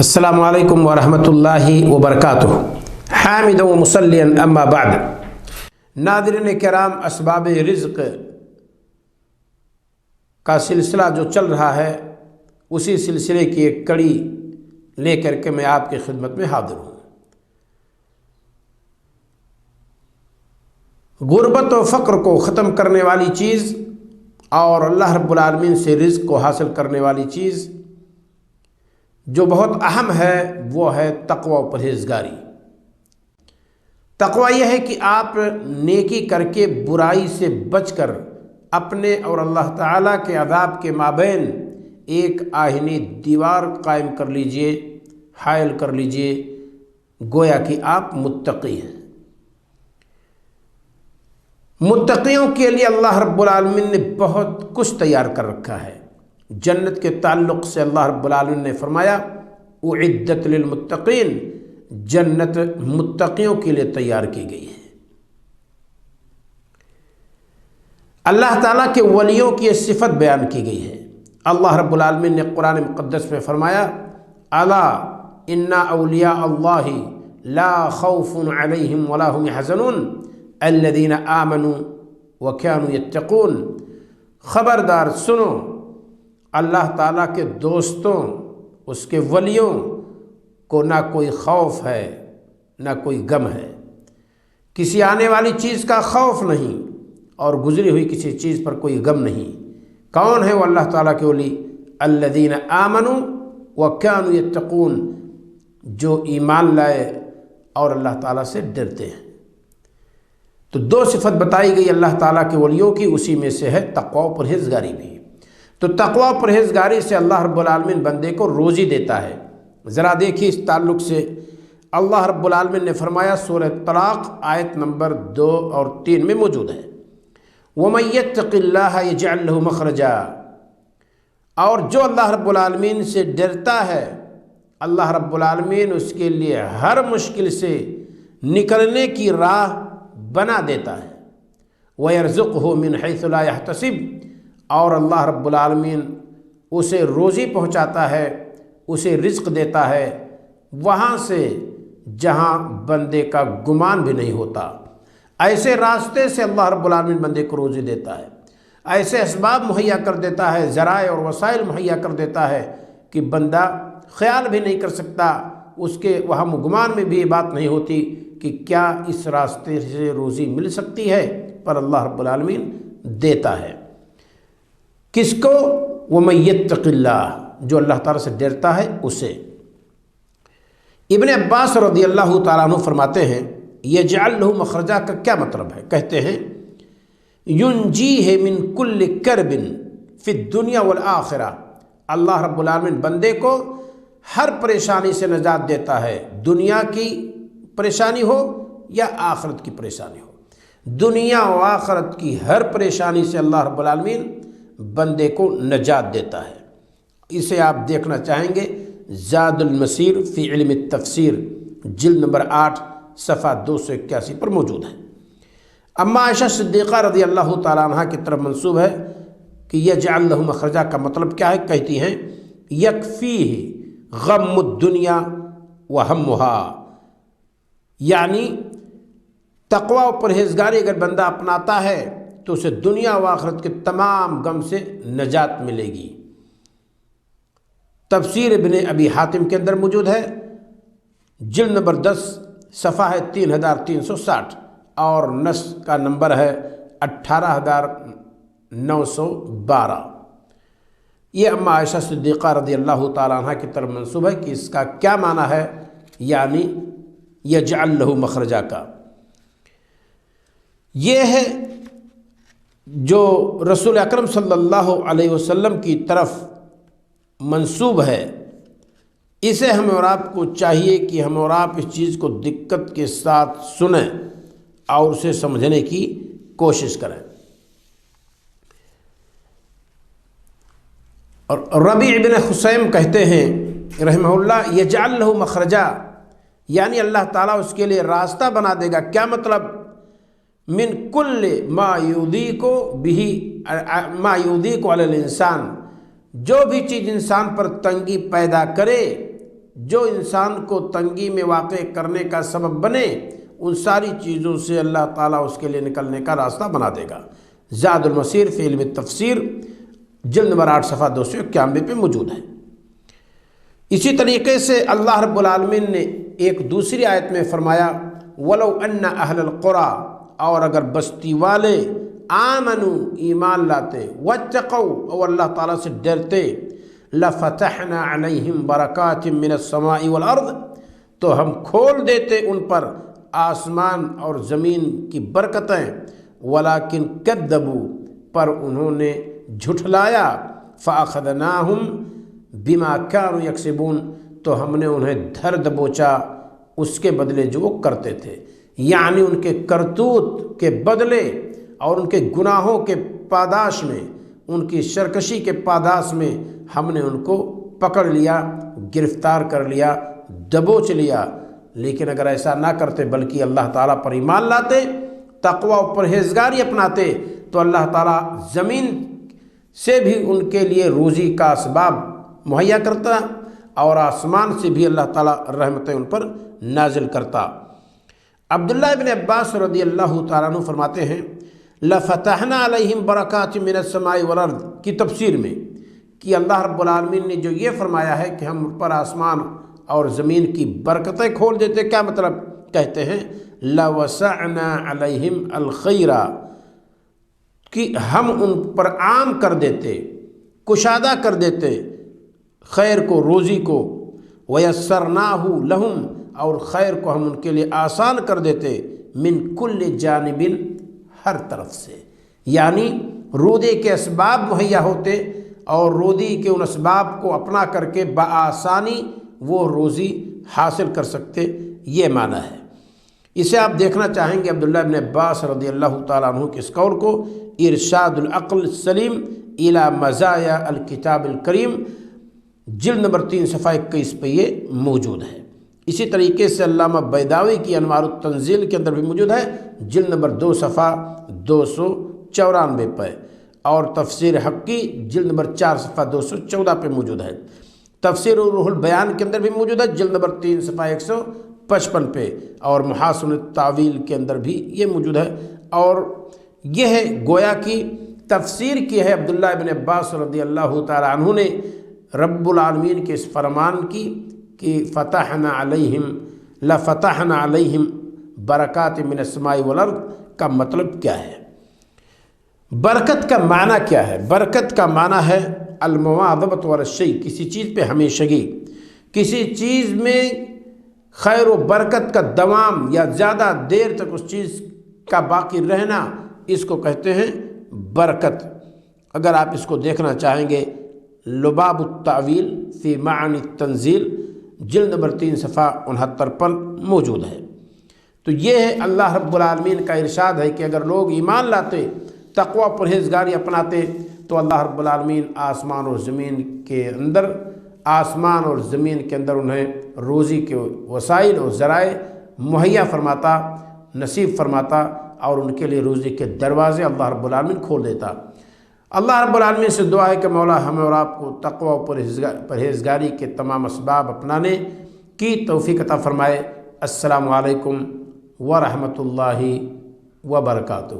السلام علیکم ورحمۃ اللہ وبرکاتہ۔ حامد و مسلیا اما بعد۔ ناظرین کرام، اسباب رزق کا سلسلہ جو چل رہا ہے اسی سلسلے کی ایک کڑی لے کر کے میں آپ کی خدمت میں حاضر ہوں۔ غربت و فقر کو ختم کرنے والی چیز اور اللہ رب العالمین سے رزق کو حاصل کرنے والی چیز جو بہت اہم ہے وہ ہے تقوی و پرہیزگاری۔ تقوی یہ ہے کہ آپ نیکی کر کے برائی سے بچ کر اپنے اور اللہ تعالیٰ کے عذاب کے مابین ایک آہنی دیوار قائم کر لیجئے، حائل کر لیجئے، گویا کہ آپ متقی ہیں۔ متقیوں کے لیے اللہ رب العالمین نے بہت کچھ تیار کر رکھا ہے۔ جنت کے تعلق سے اللہ رب العالمین نے فرمایا اعدت للمتقین، جنت متقیوں کے لیے تیار کی گئی ہے۔ اللہ تعالیٰ کے ولیوں کی یہ صفت بیان کی گئی ہے۔ اللہ رب العالمین نے قرآن مقدس میں فرمایا الا ان اولیاء اللہ لا خوف علیہم ولا هم يحزنون الذین آمنوا وكانوا يتقون۔ خبردار سنو، اللہ تعالیٰ کے دوستوں، اس کے ولیوں کو نہ کوئی خوف ہے نہ کوئی غم ہے، کسی آنے والی چیز کا خوف نہیں اور گزری ہوئی کسی چیز پر کوئی غم نہیں۔ کون ہے وہ اللہ تعالیٰ کے ولی؟ الذین آمنوا وکانوا یتقون، جو ایمان لائے اور اللہ تعالیٰ سے ڈرتے ہیں۔ تو دو صفت بتائی گئی اللہ تعالیٰ کے ولیوں کی، اسی میں سے ہے تقوی و پرہیزگاری بھی۔ تو تقوی و پرہیزگاری سے اللہ رب العالمین بندے کو روزی دیتا ہے۔ ذرا دیکھیے اس تعلق سے اللہ رب العالمین نے فرمایا، سورہ طلاق آیت نمبر 2 اور 3 میں موجود ہے وَمَن يَتَّقِ اللَّهَ يَجْعَلْ لَهُ مَخْرَجًا، اور جو اللہ رب العالمین سے ڈرتا ہے اللہ رب العالمین اس کے لیے ہر مشکل سے نکلنے کی راہ بنا دیتا ہے۔ وَيَرْزُقْهُ مِنْ حَيْثُ لَا يَحْتَسِبُ، اور اللہ رب العالمین اسے روزی پہنچاتا ہے، اسے رزق دیتا ہے وہاں سے جہاں بندے کا گمان بھی نہیں ہوتا۔ ایسے راستے سے اللہ رب العالمین بندے کو روزی دیتا ہے، ایسے اسباب مہیا کر دیتا ہے، ذرائع اور وسائل مہیا کر دیتا ہے کہ بندہ خیال بھی نہیں کر سکتا، اس کے وہم گمان میں بھی یہ بات نہیں ہوتی کہ کیا اس راستے سے روزی مل سکتی ہے، پر اللہ رب العالمین دیتا ہے۔ کس کو؟ وَمَن يَتَّقِ اللَّهَ، جو اللہ تعالیٰ سے ڈرتا ہے اسے۔ ابن عباس رضی اللہ تعالیٰ عنہ فرماتے ہیں یجعل لہ مخرجا کا کیا مطلب ہے؟ کہتے ہیں ینجیہ من کل کرب فی الدنیا والآخرہ، اللہ رب العالمین بندے کو ہر پریشانی سے نجات دیتا ہے، دنیا کی پریشانی ہو یا آخرت کی پریشانی ہو۔ دنیا و آخرت کی ہر پریشانی سے اللہ رب العالمین بندے کو نجات دیتا ہے۔ اسے آپ دیکھنا چاہیں گے زاد المسیر فی علم التفسیر جلد نمبر 8 صفحہ 281 پر موجود ہے۔ اما عائشہ صدیقہ رضی اللہ تعالیٰ عنہ کی طرف منسوب ہے کہ یجعل لہ مخرجا کا مطلب کیا ہے؟ کہتی ہیں یکفیہ غم الدنیا وہمہا، یعنی تقوی و پرہیزگاری اگر بندہ اپناتا ہے تو اسے دنیا و آخرت کے تمام غم سے نجات ملے گی۔ تفسیر ابن ابی حاتم کے اندر موجود ہے، جلد نمبر 10 صفحہ ہے 3360 اور نص کا نمبر ہے 18912۔ یہ اما عائشہ صدیقہ رضی اللہ تعالیٰ عنہ کی طرف منسوب ہے کہ اس کا کیا معنی ہے، یعنی یجعل لہ مخرجا کا یہ ہے جو رسول اکرم صلی اللہ علیہ وسلم کی طرف منسوب ہے۔ اسے ہمیں اور آپ کو چاہیے کہ ہم اور آپ اس چیز کو دقت کے ساتھ سنیں اور اسے سمجھنے کی کوشش کریں۔ اور ربیع بن خثیم کہتے ہیں رحمہ اللہ یجعل لہ مخرجا، یعنی اللہ تعالیٰ اس کے لیے راستہ بنا دے گا۔ کیا مطلب؟ من کل ما یضیق علی الانسان، جو بھی چیز انسان پر تنگی پیدا کرے جو انسان کو تنگی میں واقع کرنے کا سبب بنے، ان ساری چیزوں سے اللہ تعالیٰ اس کے لیے نکلنے کا راستہ بنا دے گا۔ زاد المسیر فی علم التفسیر جلد نمبر 8 صفحہ 291 پہ موجود ہے۔ اسی طریقے سے اللہ رب العالمین نے ایک دوسری آیت میں فرمایا وَلَوْ أَنَّ أَهْلَ الْقُرَىٰ، اور اگر بستی والے آمنوا ایمان لاتے، وَاتَّقَوْا اور اللہ تعالیٰ سے ڈرتے، لَفَتَحْنَا عَلَيْهِمْ بَرَكَاتٍ مِّنَ السَّمَاءِ وَالْأَرْضِ، تو ہم کھول دیتے ان پر آسمان اور زمین کی برکتیں، وَلَكِنْ كَذَّبُوا، پر انہوں نے جھٹلایا، فَأَخَذْنَاهُمْ بِمَا كَانُوا يَكْسِبُونَ، تو ہم نے انہیں دھر دبوچا اس کے بدلے جو وہ کرتے تھے، یعنی ان کے کرتوت کے بدلے اور ان کے گناہوں کے پاداش میں، ان کی سرکشی کے پاداش میں ہم نے ان کو پکڑ لیا، گرفتار کر لیا، دبوچ لیا۔ لیکن اگر ایسا نہ کرتے بلکہ اللہ تعالیٰ پر ایمان لاتے، تقوی و پرہیزگاری اپناتے، تو اللہ تعالیٰ زمین سے بھی ان کے لیے روزی کا اسباب مہیا کرتا اور آسمان سے بھی اللہ تعالیٰ رحمتیں ان پر نازل کرتا۔ عبداللہ ابن عباس رضی اللہ تعالیٰ عنہ فرماتے ہیں لَفَتَحْنَا عَلَيْهِمْ بَرَكَاتٍ مِّنَ السَّمَاءِ وَالْأَرْضِ کی تفسیر میں کہ اللہ رب العالمین نے جو یہ فرمایا ہے کہ ہم پر آسمان اور زمین کی برکتیں کھول دیتے، کیا مطلب؟ کہتے ہیں لَوَسَعْنَا عَلَيْهِمْ الْخَيْرَ، کہ ہم ان پر عام کر دیتے، کشادہ کر دیتے خیر کو، روزی کو، وَيَسَّرْنَاهُ لَهُمْ، اور خیر کو ہم ان کے لیے آسان کر دیتے، من کل جانب، ہر طرف سے، یعنی رودے کے اسباب مہیا ہوتے اور رودی کے ان اسباب کو اپنا کر کے بآسانی وہ روزی حاصل کر سکتے، یہ معنی ہے۔ اسے آپ دیکھنا چاہیں گے عبداللہ ابن عباس رضی اللہ تعالیٰ عنہ کے اس قول کو ارشاد العقل السلیم الی مزایا الکتاب الکریم جلد نمبر 3 صفحہ 21 پہ یہ موجود ہے۔ اسی طریقے سے علامہ بیضاوی کی انوار التنزیل کے اندر بھی موجود ہے، جلد نمبر 2 صفحہ 294 پہ، اور تفسیر حقی جلد نمبر 4 صفحہ 214 پہ موجود ہے۔ تفسیر روح البیان کے اندر بھی موجود ہے، جلد نمبر 3 صفحہ 155 پہ، اور محاسن التاویل کے اندر بھی یہ موجود ہے۔ اور یہ ہے گویا کی تفسیر کی ہے عبداللہ ابن عباس رضی اللہ تعالیٰ عنہ نے رب العالمین کے اس فرمان کی کہ فتحنا علیہم لفتحنا علیہم برکات من السماء والارض کا مطلب کیا ہے؟ برکت کا معنی کیا ہے؟ برکت کا معنی ہے المواظبۃ علی الشیء، کسی چیز پہ ہمیشگی، کسی چیز میں خیر و برکت کا دوام یا زیادہ دیر تک اس چیز کا باقی رہنا، اس کو کہتے ہیں برکت۔ اگر آپ اس کو دیکھنا چاہیں گے لباب التاویل فی معانی التنزیل جلد نمبر 3 صفحہ 69 پر موجود ہے۔ تو یہ ہے اللہ رب العالمین کا ارشاد ہے کہ اگر لوگ ایمان لاتے، تقوی پرہیزگاری اپناتے، تو اللہ رب العالمین آسمان اور زمین کے اندر انہیں روزی کے وسائل اور ذرائع مہیا فرماتا، نصیب فرماتا، اور ان کے لیے روزی کے دروازے اللہ رب العالمین کھول دیتا۔ اللہ رب العالمین سے دعا ہے کہ مولا ہمیں اور آپ کو تقوی و پرہیزگاری کے تمام اسباب اپنانے کی توفیق عطا فرمائے۔ السلام علیکم ورحمۃ اللہ وبرکاتہ۔